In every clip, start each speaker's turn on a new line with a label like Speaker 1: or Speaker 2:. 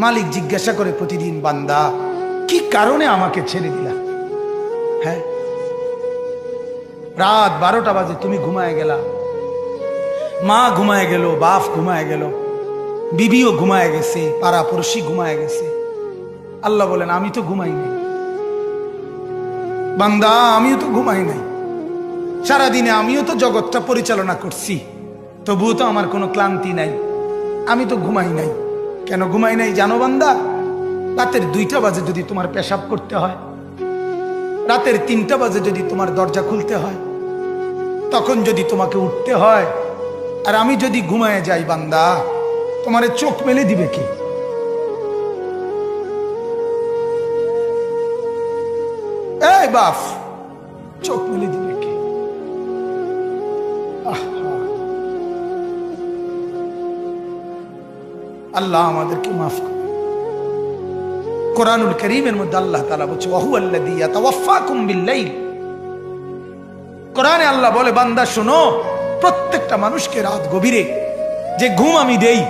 Speaker 1: মালিক জিজ্ঞাসা করে প্রতিদিন, বান্দা কি কারণে আমাকে ছেড়ে দিলা? হ্যাঁ, রাত 12টা বাজে তুমি ঘুমায় গেলা, মা ঘুমায় গেল, বাপ ঘুমায় গেল, বিবিও ঘুমায় গেছে, পাড়া পড়শি ঘুমায় গেছে। আল্লাহ বলেন, আমি তো ঘুমাই নাই বান্দা, আমিও তো ঘুমাই নাই। সারাদিনে আমিও তো জগৎটা পরিচালনা করছি, তবুও তো আমার কোনো ক্লান্তি নাই, আমি তো ঘুমাই নাই। কেন ঘুমাই নাই জানো বান্দা? রাতের 2টা বাজে যদি তোমার পেশাব করতে হয়, রাতের 3টা বাজে যদি তোমার দরজা খুলতে হয়, তখন যদি তোমাকে উঠতে হয়, আর আমি যদি ঘুমায় যাই বান্দা, তোমারে চোখ মেলে দিবে কি? এই বাপ, চোখ মেলে দিবে কি? আল্লাহ আমাদেরকে মাফ করে। কোরআনুল কারীমের মধ্যে আল্লাহ তাআলা বলছে, ওয়াহুয়াল্লাযী ইয়াতাওয়াফফাকুম বিল-লাইল। কোরআনে আল্লাহ বলে, বান্দা শোনো, প্রত্যেকটা মানুষকে রাত গভীরে যে ঘুম আমি দেই,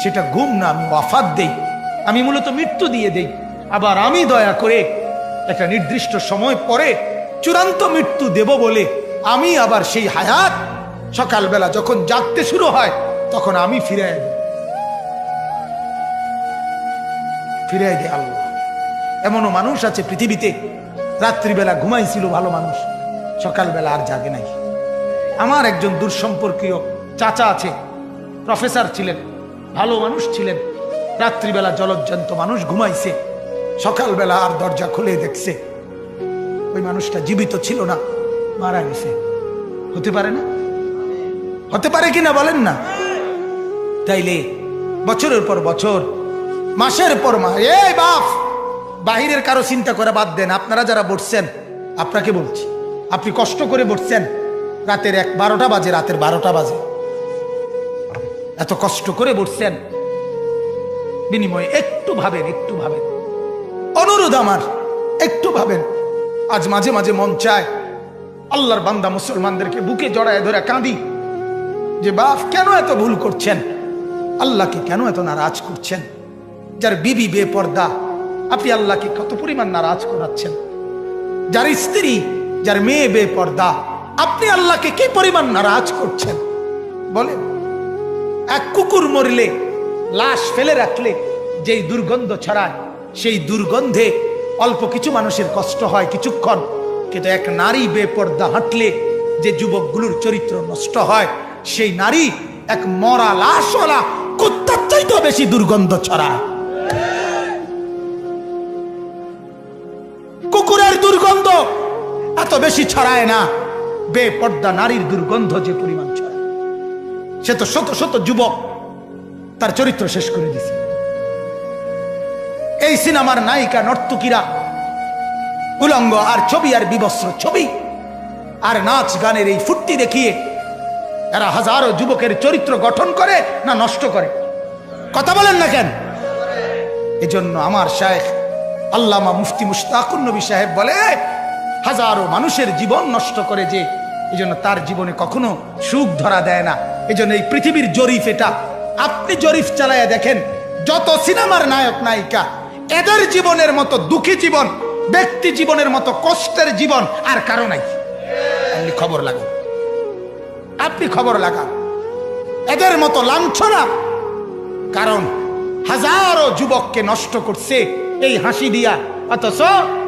Speaker 1: সেটা ঘুম না, আমি ওয়াফাত দেই, আমি মূলত মৃত্যু দিয়ে দেই। আবার আমি দয়া করে একটা নির্দিষ্ট সময় পরে চূড়ান্ত মৃত্যু দেব বলে আমি আবার সেই হায়াত সকালবেলা যখন জাগতে শুরু হয় তখন আমি ফিরাই দিই আল্লাহ। এমনও মানুষ আছে পৃথিবীতে, রাত্রিবেলা ঘুমাইছিল ভালো মানুষ, সকালবেলা আর জাগে নাই। আমার একজন দূরসম্পর্কীয় চাচা আছে, প্রফেসর ছিলেন, ভালো মানুষ ছিলেন, রাত্রিবেলা জলজ্জান্ত মানুষ ঘুমাইছে, সকালবেলা আর দরজা খুলে দেখছে ওই মানুষটা জীবিত ছিল না, মারা গেছে। হতে পারে না? হতে পারে কিনা বলেন না? তাইলে বছরের পর বছর, মাসের পর মাস, এই বাপ, বাহিরের কারো চিন্তা করে বাদ দেন। আপনারা যারা বসছেন, আপনাকে বলছি, আপনি কষ্ট করে বসছেন, রাতের 12টা বাজে, রাতের 12টা বাজে, এত কষ্ট করে বসছেন, বিনিময়ে একটু ভাবেন, একটু ভাবেন, অনুরোধ আমার, একটু ভাবেন। আজ মাঝে মাঝে মন চায় আল্লাহর বান্দা মুসলমানদেরকে বুকে জড়ায় ধরে কাঁদি যে বাপ, কেন এত ভুল করছেন? আল্লাহকে কেন এত নারাজ করছেন? যার বিবি বেপর্দা, আপনি আল্লাহকে কত পরিমাণ নারাজ করাচ্ছেন। যার স্ত্রী, যার মেয়ে বেপর্দা, আপনি আল্লাহকে কি পরিমাণ নারাজ করছেন বলেন? এক কুকুর মরলে, লাশ ফেলে রাখলে যেই দুর্গন্ধ ছড়ায়, সেই দুর্গন্ধে অল্প কিছু মানুষের কষ্ট হয় কিছুক্ষণ, কিন্তু এক নারী বেপর্দা হাঁটলে যে যুবকগুলোর চরিত্র নষ্ট হয়, সেই নারী এক মরা লাশওয়ালা কুত্তার চাইতেও বেশি দুর্গন্ধ ছড়ায়। কুকুরের দুর্গন্ধ এত বেশি ছড়ায় না, বেপর্দা নারীর দুর্গন্ধ যে পরিমাণ ছড়ায়। সে তো শত শত যুবক তার চরিত্র শেষ করে দিছে। এই সিনেমার নায়িকা নর্তকীরা উলঙ্গ আর ছবি, আর বিবস্ত্র ছবি, আর নাচ গানের এই ফুর্তি দেখিয়ে এরা হাজারো যুবকের চরিত্র গঠন করে না নষ্ট করে? কথা বলেন না কেন? এজন্য আমার শায়েখ আল্লামা মুফতি মুশতাকুর নবী সাহেব বলে, হাজারো মানুষের জীবন নষ্ট করে যে, এজন্য তার জীবনে কখনো সুখ ধরা দেয় না। এজন্য এই পৃথিবীর জরিফ এটা, আপনি জরিফ চালায়া দেখেন, যত সিনেমার নায়ক নায়িকা, এদের জীবনের মতো দুঃখী জীবন, ব্যক্তি জীবনের মতো কষ্টের জীবন আর কারো নাই। আপনি খবর লাগান, আপনি খবর লাগান, এদের মতো লাঞ্ছনা। কারণ হাজারো যুবককে নষ্ট করছে এই হাসি দিয়া, অথচ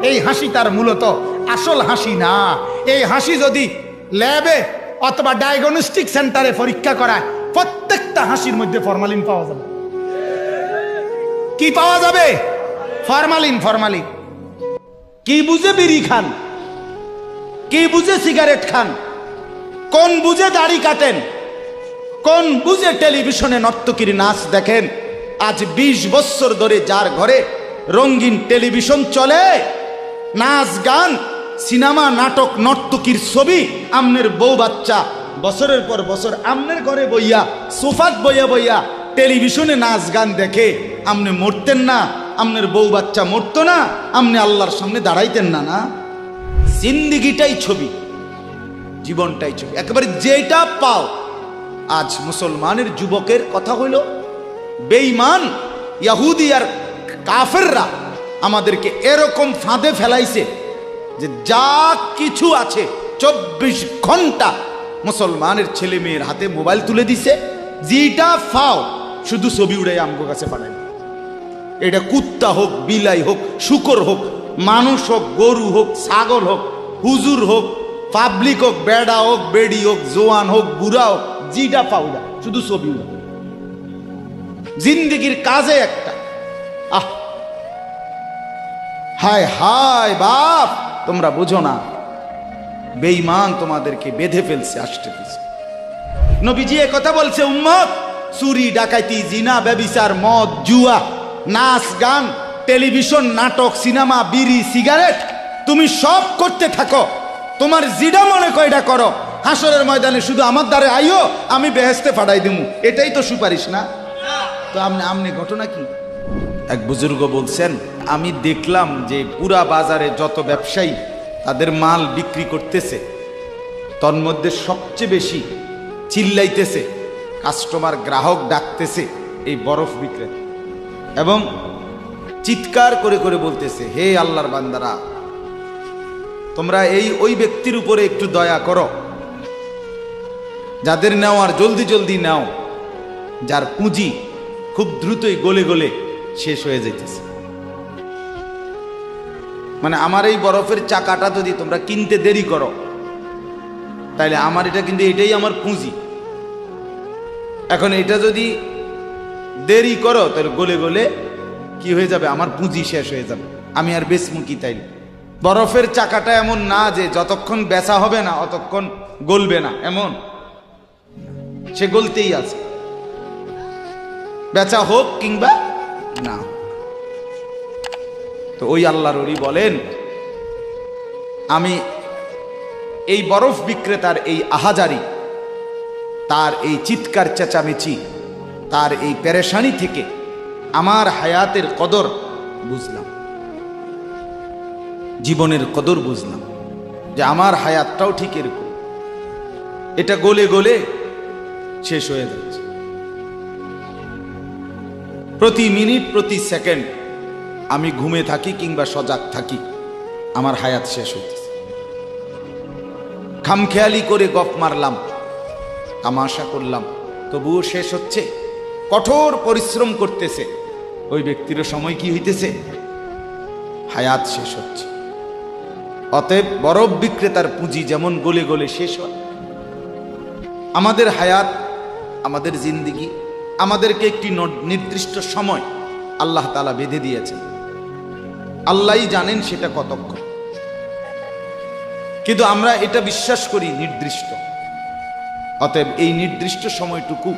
Speaker 1: এই হাসি তার মূলত আসল হাসি না। এই হাসি যদি ল্যাবে অথবা ডায়াগনস্টিক সেন্টারে পরীক্ষা করায়, প্রত্যেকটা হাসির মধ্যে ফরমালিন পাওয়া যাবে। কি পাওয়া যাবে? ফরমালিন। ফরমালিন। কি বুঝে বিড়ি খান, কি বুঝে সিগারেট খান, কোন বুঝে দাড়ি কাটেন, কোন বুঝে টেলিভিশনে নর্তকীর নাচ দেখেন। আজ 20 বছর ধরে যার ঘরে রঙিন টেলিভিশন চলে, নাচ গান, সিনেমা, নাটক, নর্তকীর ছবি, আমনের বউ বাচ্চা বছরের পর বছর আমনের ঘরে বইয়া, সোফাত বইয়া বইয়া টেলিভিশনে নাচ গান দেখে, আমনে মরতেন না? আমনের বউ বাচ্চা মরতো না? আমনে আল্লাহর সামনে দাঁড়াইতেন না? না, জিন্দিগিটাই ছবি, জীবনটাই ছবি, একেবারে যেটা পাও। আজ মুসলমানের যুবকের কথা হইল বেঈমান,
Speaker 2: ইহুদি আর কাফেররা আমাদেরকে এরকম ফাঁদে ফেলাইছে যে যা কিছু আছে 24 ঘন্টা মুসলমানের ছেলে মেয়ের হাতে মোবাইল তুলে দিছে, যেটা ফাও শুধু ছবি উড়াই আমগো কাছে পাঠায়। এটা কুত্তা হোক, বিলাই হোক, শুকর হোক, মানুষ হোক, গরু হোক, ছাগল হোক, হুজুর হোক, পাবলিক হোক, বেড়া হোক, বেড়ি হোক, জোয়ান হোক, বুড়া হোক, যেটা পাউলা শুধু ছবি উড়া। জিন্দিগির কাজে একটা আহ হায় হায় বাপ, তোমরা বুঝো না, বেঈমান তোমাদেরকে বেঁধে ফেলছে আষ্টে পিছে। নবীজি এ কথা বলছে, উম্মত, চুরি ডাকাতি জিনা ব্যভিচার মদ জুয়া নাচ গান টেলিভিশন নাটক সিনেমা বিড়ি সিগারেট তুমি সব করতে থাকো, তোমার জিডা মনে কয়টা করো, হাসরের ময়দানে শুধু আমার দ্বারে আইও, আমি বেহেশতে ফাড়াই দিমু, এটাই তো সুপারিশ না? তো আমনে ঘটনা কি? এক বুজুর্গ বলছেন, আমি দেখলাম যে পুরা বাজারে যত ব্যবসায়ী তাদের মাল বিক্রি করতেছে, তন্মধ্যে সবচেয়ে বেশি চিল্লাইতেছে, কাস্টমার গ্রাহক ডাকতেছে এই বরফ বিক্রেতা, এবং চিৎকার করে করে বলতেছে, হে আল্লাহর বান্দারা, তোমরা ওই ব্যক্তির উপরে একটু দয়া করো, যাদের নেওয়ার জলদি জলদি নাও, যার পুঁজি খুব দ্রুতই গলে গলে শেষ হয়ে যাইতেছে। মানে আমার এই বরফের চাকাটা যদি তোমরা কিনতে দেরি করো, তাইলে আমার এটা কিন্তু এটাই আমার পুঁজি, এখন এটা যদি দেরি করো তাহলে গলে গলে কি হয়ে যাবে, আমার পুঁজি শেষ হয়ে যাবে, আমি আর বেচমু কি? তাইলে বরফের চাকাটা এমন না যে যতক্ষণ বেচা হবে না অতক্ষণ গলবে না, এমন সে গলতেই আছে, বেচা হোক কিংবা না। তো ওই আল্লাহর ওলি বলেন, আমি এই বরফ বিক্রেতার এই আহাজারি, তার এই চিৎকার চেঁচামেচি, তার এই পেরেশানি থেকে আমার হায়াতের কদর বুঝলাম, জীবনের কদর বুঝলাম, যে আমার হায়াতটাও ঠিক এরকম, এটা গলে গলে শেষ হয়ে যাচ্ছে। প্রতি মিনিট প্রতি সেকেন্ড আমি ঘুমে থাকি কিংবা সজাগ থাকি, আমার হায়াত শেষ হইতেছে। খামখেয়ালি করে গপ মারলাম, তামাশা করলাম, তবুও শেষ হচ্ছে। কঠোর পরিশ্রম করতেছে ওই ব্যক্তিরও সময় কি হইতেছে, হায়াত শেষ হচ্ছে। অতএব বরফ বিক্রেতার পুঁজি যেমন গলে গলে শেষ হয়, আমাদের হায়াত, আমাদের জিন্দিগি, আমাদেরকে একটি নির্দিষ্ট সময় আল্লাহ তাআলা বেঁধে দিয়েছেন, আল্লাহই জানেন সেটা কতক্ষণ, কিন্তু আমরা এটা বিশ্বাস করি নির্দিষ্ট। অতএব এই নির্দিষ্ট সময়টুকু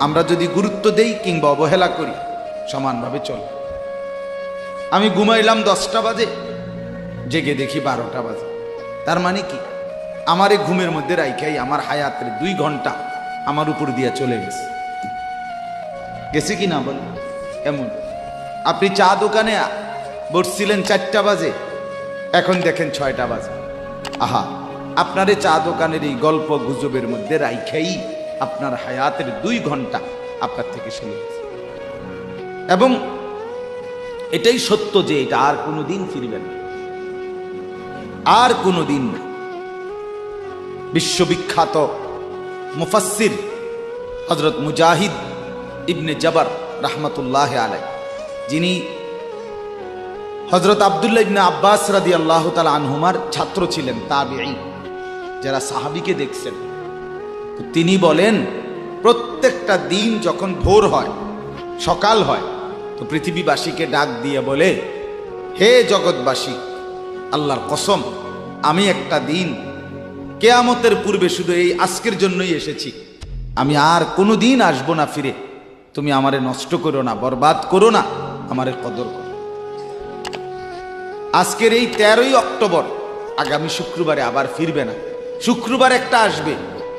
Speaker 2: আমরা যদি গুরুত্ব দেই কিংবা অবহেলা করি, সমানভাবে চলে। আমি ঘুমাইলাম 10টা বাজে, জেগে দেখি 12টা বাজে, তার মানে কি, আমার এই ঘুমের মধ্যে রাইখাই আমার হায়াতের 2 ঘন্টা আমার উপর দিয়া চলে গেছে, গেছে কি না বল? এমন আপনি চা দোকানে বসছিলেন 4টা বাজে, এখন দেখেন 6টা বাজে, আহা, আপনার এই চা দোকানের এই গল্প গুজবের মধ্যে রাইখাই আপনার হায়াতের 2 ঘন্টা আপনার থেকে চলে গেছে। এবং এটাই সত্য যে এটা আর কোনোদিন ফিরবে না, আর কোনোদিন না। বিশ্ববিখ্যাত মুফাসসির হযরত মুজাহিদ ইবনে জবর রাহমাতুল্লাহ আলাইহি, যিনি হযরত আব্দুল্লাহ ইবনে আব্বাস রাদিয়াল্লাহু তাআলা আনহুমার ছাত্র ছিলেন, তাবিঈ, যারা সাহাবীকে দেখছেন, তো তিনি বলেন, প্রত্যেকটা দিন যখন ভোর হয়, সকাল হয়, তো পৃথিবীবাসীকে ডাক দিয়ে বলে, হে জগৎবাসী, আল্লাহর কসম, আমি একটা দিন কিয়ামতের পূর্বে শুধু এই আজকের জন্যই এসেছি, আমি আর কোনো দিন আসবো না ফিরে, তুমি আমারে নষ্ট করো না, বরবাদ করো না, আমারে কদর করো। আজকের এই 13ই অক্টোবর, আগামী শুক্রবারে আবার ফিরবে না, শুক্রবার একটা আসবে,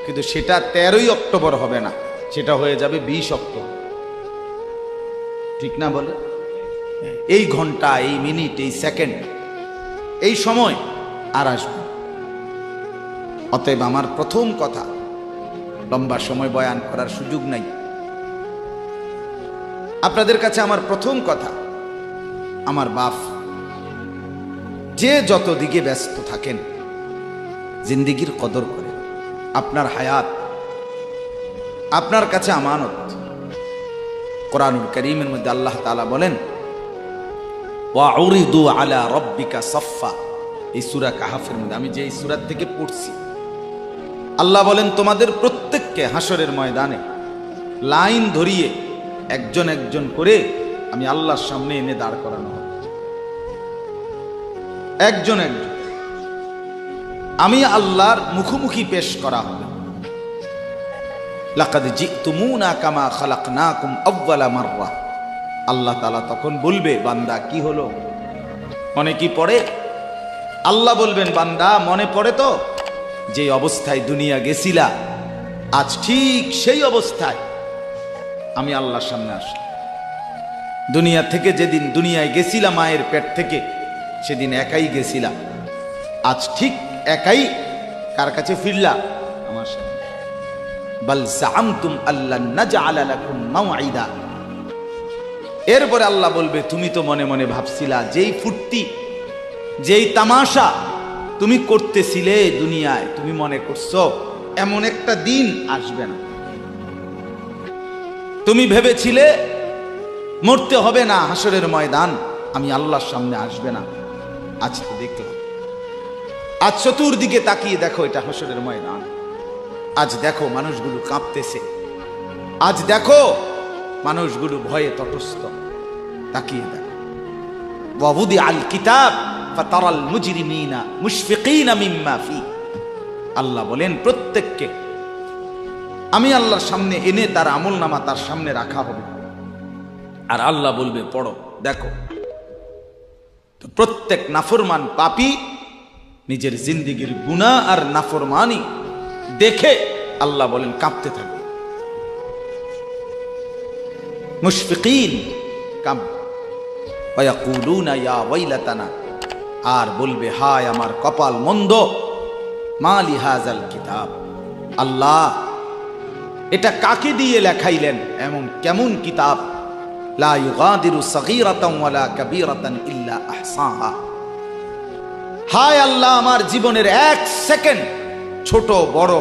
Speaker 2: কিন্তু সেটা 13ই অক্টোবর হবে না, সেটা হয়ে যাবে 20 অক্টোবর, ঠিক না বলে? এই ঘন্টা, এই মিনিট, এই সেকেন্ড, এই সময় আর আসবে। অতএব আমার প্রথম কথা, লম্বা সময় বয়ান করার সুযোগ নাই, আপনাদের কাছে আমার প্রথম কথা, আমার বাপ, যে যত দিকে ব্যস্ত থাকেন জিন্দিগির কদর করে। আপনার হায়াত আপনার কাছে আমানত। কোরআনুল কারীমের মধ্যে আল্লাহ তাআলা বলেন, ওয়াউরিদু আলা রাব্বিকা সাফফা। এই সূরা কাহাফের মধ্যে আমি যে এই সূরা থেকে পড়ছি, আল্লাহ বলেন তোমাদের প্রত্যেককে হাসরের ময়দানে লাইন ধরিয়ে একজন একজন করে আমি আল্লাহর সামনে এনে দাঁড় করানো হবে। একজন একজন আমি আল্লাহর মুখোমুখি পেশ করা হবে। লাকাদ জিতুমুনা কামা খালাকনাকুম আউয়ালা মাররা। আল্লাহ তাআলা তখন বলবে, বান্দা কি হলো, মনে কি পড়ে? আল্লাহ বলবেন, বান্দা মনে পড়ে তো যে অবস্থায় দুনিয়া গেছিলা, আজ ঠিক সেই অবস্থায় আমি আল্লাহর সামনে আসলাম। দুনিয়া থেকে যেদিন দুনিয়ায় গেছিলাম মায়ের পেট থেকে, সেদিন একাই গেছিলাম, আজ ঠিক একাই কার কাছে ফিরলা? আমার সামনে। বাল জাআমতুম আল্লান নাজআলা লাকুম মাওঈদা। এরপরে আল্লাহ বলবে, তুমি তো মনে মনে ভাবছিলা, যেই ফুর্তি যেই তামাশা তুমি করতেছিলে দুনিয়ায়, তুমি মনে করছো এমন একটা দিন আসবে না। তুমি ভেবেছিলে মরতে হবে না, হাসরের ময়দান আমি আল্লাহর সামনে আসবে না। আজ তো দেখলাম, আজ চতুর্দিকে তাকিয়ে দেখো, এটা হাসরের ময়দান। আজ দেখো মানুষগুলো কাঁপতেছে, আজ দেখো মানুষগুলো ভয়ে তটস্থ। তাকিয়ে দেখো। ওয়াবুদি আল কিতাব ফাতারাল মুজরিমিনা মুশফিকিনা মিম্মা ফি। আল্লাহ বলেন প্রত্যেককে আমি আল্লাহর সামনে এনে তার আমলনামা তার সামনে রাখা হবে, আর আল্লাহ বলবে পড়ো, দেখো। তো প্রত্যেক নাফরমান পাপী নিজের জিন্দেগির গুনাহ আর নাফরমানি দেখে আল্লাহ বলেন কাঁপতে থাকবে। মুশফিকিন কাম ওয়ায়াকুলুনা ইয়া ওয়াইলাতানা, আর বলবে হায় আমার কপাল মন্দ, মালি হাযাল কিতাব। আল্লাহ এটা কাকে দিয়ে লেখাইলেন, এমন কেমন কিতাব, লা ইউগাদিরু সগীরাতান ওয়ালা কাবীরাতান ইল্লা আহসাহা। হায় আল্লাহ, আমার জীবনের এক সেকেন্ড, ছোট বড়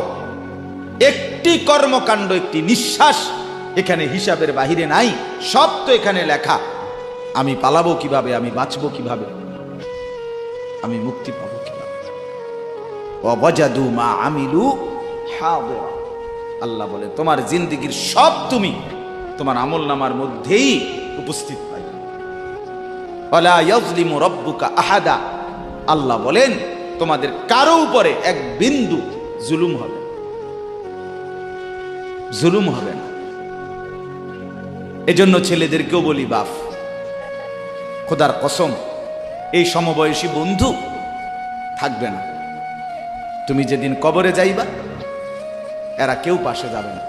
Speaker 2: একটি কর্মকাণ্ড, একটি নিঃশ্বাস এখানে হিসাবের বাহিরে নাই, সব তো এখানে লেখা। আমি পালাবো কিভাবে, আমি বাঁচবো কিভাবে, আমি মুক্তি পাবো কিভাবে। ওয়াজাদু মা আমিলু হাদিরা। আল্লাহ বলে তোমার জিন্দেগির সব তুমি তোমার আমলনামার মধ্যেই উপস্থিত পাইবে। ওয়ালা ইয়াজলিমু রাব্বুকা আহাদা। আল্লাহ বলেন তোমাদের কারো উপরে এক বিন্দু জুলুম হবে, জুলুম হবে না। এজন্য ছেলেদেরকেও বলি, বাপ খোদার কসম, এই সমবয়সী বন্ধু থাকবে না। তুমি যেদিন কবরে যাইবা, এরা কেউ পাশে যাবে না।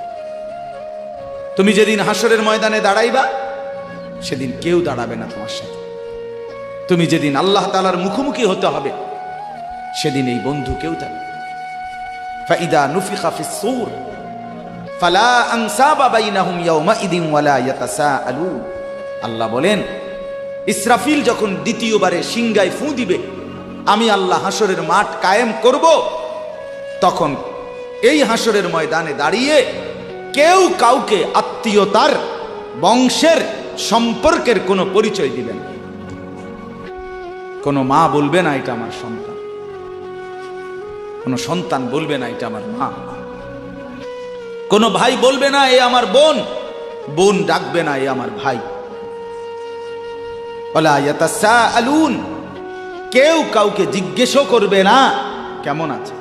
Speaker 2: তুমি যেদিন হাসরের ময়দানে দাঁড়াইবা, সেদিন কেউ দাঁড়াবে না তোমার সাথে। তুমি যেদিন আল্লাহ তাআলার মুখোমুখি হতে হবে, সেদিন এই বন্ধু কেউ থাকবে। ফাইদা নুফিখা ফিস সূর ফালা আনসাবা বাইনাহুম ইয়াওমাইদিন ওয়ালা ইয়াতাসাআলুন। আল্লাহ বলেন ইসরাফিল যখন দ্বিতীয়বারে সিংগায় ফু দিবে, আমি আল্লাহ হাসরের মাঠ কায়েম করব, তখন এই হাসরের ময়দানে দাঁড়িয়ে কেউ কাউকে আত্মীয়তার, বংশের, সম্পর্কের কোনো পরিচয় দিবেন। কোনো মা বলবে না এটা আমার সন্তান, কোনো সন্তান বলবে না এটা আমার মা, কোনো ভাই বলবে না এ আমার বোন, বোন ডাকবে না এ আমার ভাই। ওয়ালা ইয়াতাসাআলুন, কেউ কাউকে জিজ্ঞেসও করবে না কেমন আছে।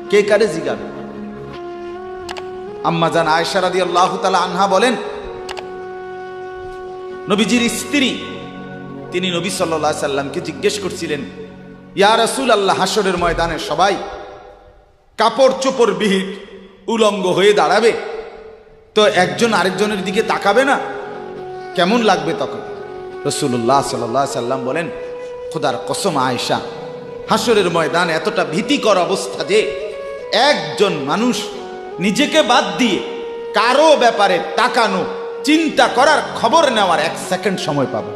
Speaker 2: কে কারে জিজ্ঞাসা? আম্মা জান আয়েশা রাদিয়াল্লাহু তাআলা আনহা বলেন, নবীজির স্ত্রী তিনি নবী সাল্লাল্লাহু আলাইহি সাল্লামকে জিজ্ঞেস করছিলেন, ইয়া রাসূলুল্লাহ, হাসরের ময়দানে সবাই কাপড় চোপড় বিহীন উলঙ্গ হয়ে দাঁড়াবে, তো একজন আরেকজনের দিকে তাকাবে না, কেমন লাগবে তখন? রাসূলুল্লাহ সাল্লাল্লাহু আলাইহি সাল্লাম বলেন, খোদার কসম আয়েশা, হাসরের ময়দান এতটা ভীতিকর অবস্থা যে একজন মানুষ নিজেকে বাদ দিয়ে কারো ব্যাপারে তাকানো চিন্তা করার, খবর নেওয়ার 1 সেকেন্ড সময় পাবো।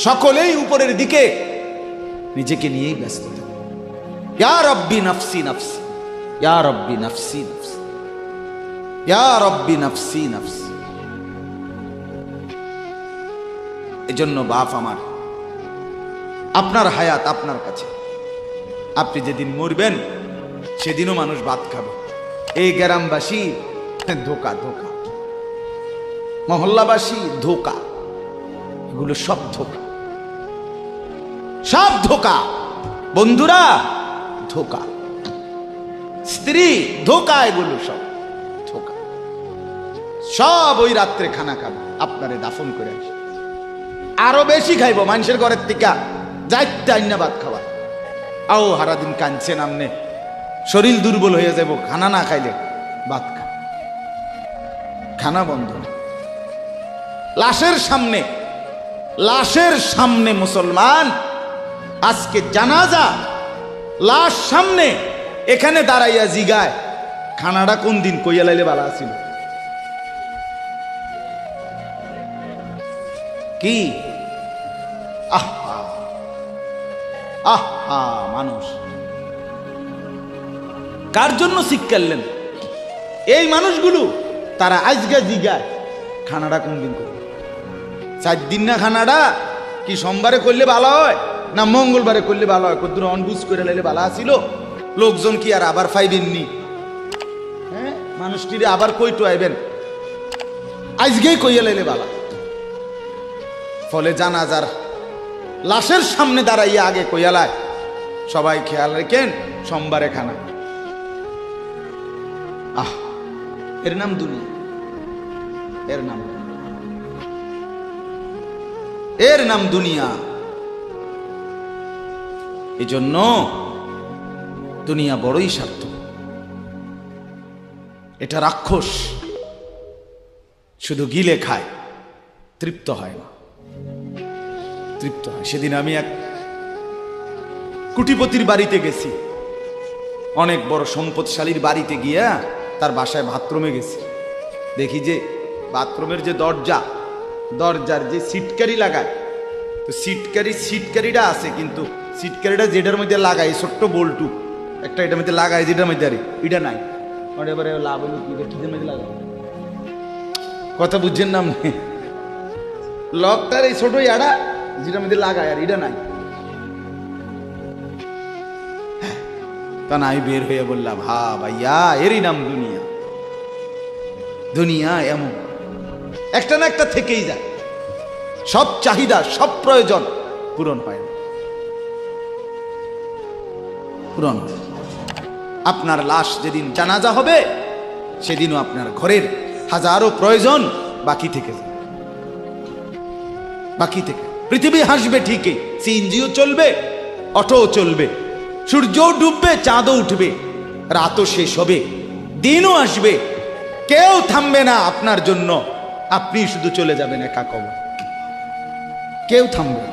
Speaker 2: সকলেই উপরের দিকে নিজেকে নিয়েই ব্যস্ত থাকে। ইয়া রব্বি নাফসি নাফসি, ইয়া রব্বি নাফসি নাফসি, ইয়া রব্বি নাফসি নাফসি। এজন্য বাপ আমার, আপনার হায়াত আপনার কাছে। আপনি যেদিন মরবেন সেদিনও মানুষ ভাত খাবে। এই গ্রামবাসী ধোকা, ধোকা, মহল্লাবাসী ধোকা, এগুলো সব ধোকা, সব ধোকা। বন্ধুরা ধোকা, স্ত্রী ধোকা, এগুলো সব ধোকা। সব ওই রাত্রে খানা খাবে, আপনারে দাফন করে আসে। আরো বেশি খাইব মানুষের ঘরের থেকে, যাইতে আইনা ভাত খাওয়া। আও হারাদিন কাঁদছেন আমনে, শরীর দুর্বল হয়ে যাব খানা না খাইলে। ভাত খা, খানা বন্ধ। লাশের সামনে, লাশের সামনে মুসলমান আজকে জানাজা, লাশ সামনে, এখানে দাঁড়াইয়া জিগায় খানাটা কোন দিন কইয়া লাইলে ভালো আছিল। কি আহা আহা, মানুষ কার জন্য শিক্ষালেন? এই মানুষগুলো তারা আজকে জিগায় খানাটা কোন দিন করবে। 4 দিন না খানাটা কি সোমবারে করলে ভালো হয় না মঙ্গলবারে করলে ভালো হয়? কদ্দুর অনবুজ করে লাইলে ভালো আছিল। লোকজন কি আর আবার ফাইবেননি? হ্যাঁ, মানুষটিরে আবার কইটো আইবেন, আজকেই কইয়া লাইলে ভালো। ফলে জানাজার লাশের সামনে দাঁড়াইয়া আগে কইয়ালায় সবাই খেয়াল রেখেন সোমবারে খানা। আহ, এর নাম দুনিয়া, এর নাম, এর নাম দুনিয়া। এই জন্য দুনিয়া বড়ই স্বার্থ। এটা রাক্ষস, শুধু গিলে খায়, তৃপ্ত হয় না, তৃপ্ত হয়। সেদিন আমি এক কুটিপতির বাড়িতে গেছি, অনেক বড় সম্পদশালীর বাড়িতে গিয়া তার বাসায় বাথরুমে গেছি। দেখি যে বাথরুমের যে দরজা, দরজার যে সিটকারি লাগায়, তো সিটকারিটা আছে, কিন্তু সিটকারিটা যেটার মধ্যে লাগায় ছোট্ট বল্টু একটা, এটার মধ্যে লাগায় যেটার মধ্যে আরে এটা নাই। এবারে লাভ হলো কি, কিসের মধ্যে লাগায়? কথা বুঝছেন না আপনি? লকটার এই ছোট ইয়াটা যেটার মধ্যে লাগায় আর এটা নাই। তা না, আমি বের হয়ে বললাম, হা ভাইয়া, এরই নাম দুনিয়া। দুনিয়া এমন একটা না একটা থেকেই যায়, সব চাহিদা, সব প্রয়োজন পূরণ হয় না, পূরণ হয়। আপনার লাশ যেদিন জানাজা হবে সেদিনও আপনার ঘরের হাজারো প্রয়োজন বাকি থেকে যায়, বাকি থেকে। পৃথিবী হাসবে ঠিকই, সিএনজিও চলবে, অটোও চলবে, সূর্যও ডুববে, চাঁদও উঠবে, রাতও শেষ হবে, দিনও আসবে, কেউ থামবে না আপনার জন্য। আপনি শুধু চলে যাবেন একা কবর, কেউ থামবে না।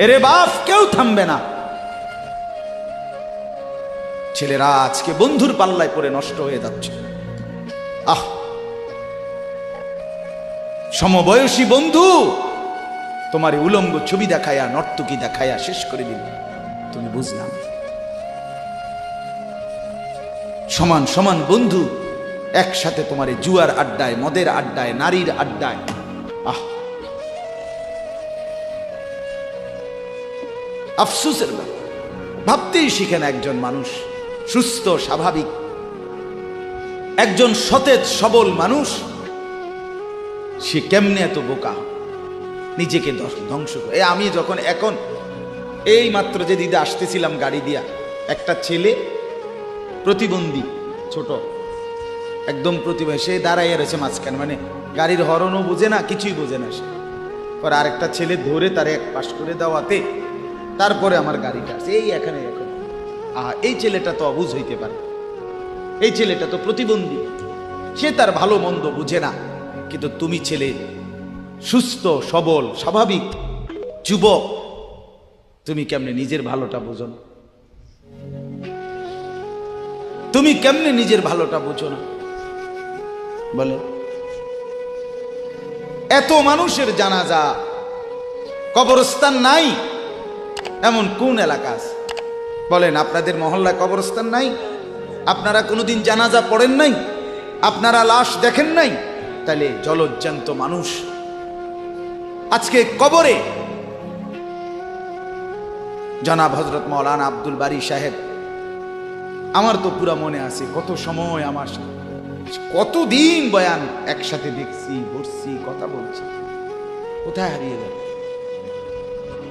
Speaker 2: এরে বাপ, কেউ থামবে না। ছেলেরা আজকে বন্ধুর পাল্লায় পড়ে নষ্ট হয়ে যাচ্ছে। আহ, সমবয়সী বন্ধু তোমার উলঙ্গ ছবি দেখায়া, নর্তকী দেখায়া শেষ করে দিল, তুমি বুঝলাম। সমান সমান বন্ধু একসাথে তোমার জুয়ার আড্ডায়, মদের আড্ডায়, নারীর আড্ডায়। আহ, আফসোসের ব্যাপার। ভাবতেই শিখেন একজন মানুষ সুস্থ স্বাভাবিক, একজন সতেজ সবল মানুষ, সে কেমনে এত বোকা, নিজেকে ধ্বংস করে। আমি যখন এখন এই মাত্র যে দিদা আসতেছিলাম গাড়ি দিয়া, একটা ছেলে প্রতিবন্ধী, ছোট একদম প্রতিবন্ধী, সে দাঁড়াইয়া রয়েছে মাঝখানে, মানে গাড়ির হরনও বোঝে না, কিছুই বোঝে না সে। পরে আরেকটা ছেলে ধরে তারে এক পাশ করে দেওয়াতে তারপরে আমার গাড়িটা আছে এই এখানে। এখন এই ছেলেটা তো অবুঝ হইতে পারে, এই ছেলেটা তো প্রতিবন্ধী, সে তার ভালো মন্দ বুঝে না। কিন্তু তুমি ছেলে সুস্থ সবল স্বাভাবিক যুবক, তুমি কেমনে নিজের ভালোটা বুঝো না? তুমি কেমনে নিজের ভালোটা বুঝো না? বলে এত মানুষের জানাজা, কবরস্থান নাই এমন কোন এলাকা আছে? বলেন, আপনাদের মহল্লায় কবরস্থান নাই? আপনারা কোনোদিন জানাজা পড়েন নাই? আপনারা লাশ দেখেন নাই? তাহলে জলজ্জান্ত মানুষ আজকে কবরে। জনাব হযরত মাওলানা আব্দুল বারী সাহেব, আমার তো পুরা মনে আছে কত সময় আমার সাথে, কতদিন বয়ান একসাথে দেখছি, বসছি, কথা বলছি, কোথায় হারিয়ে গেল?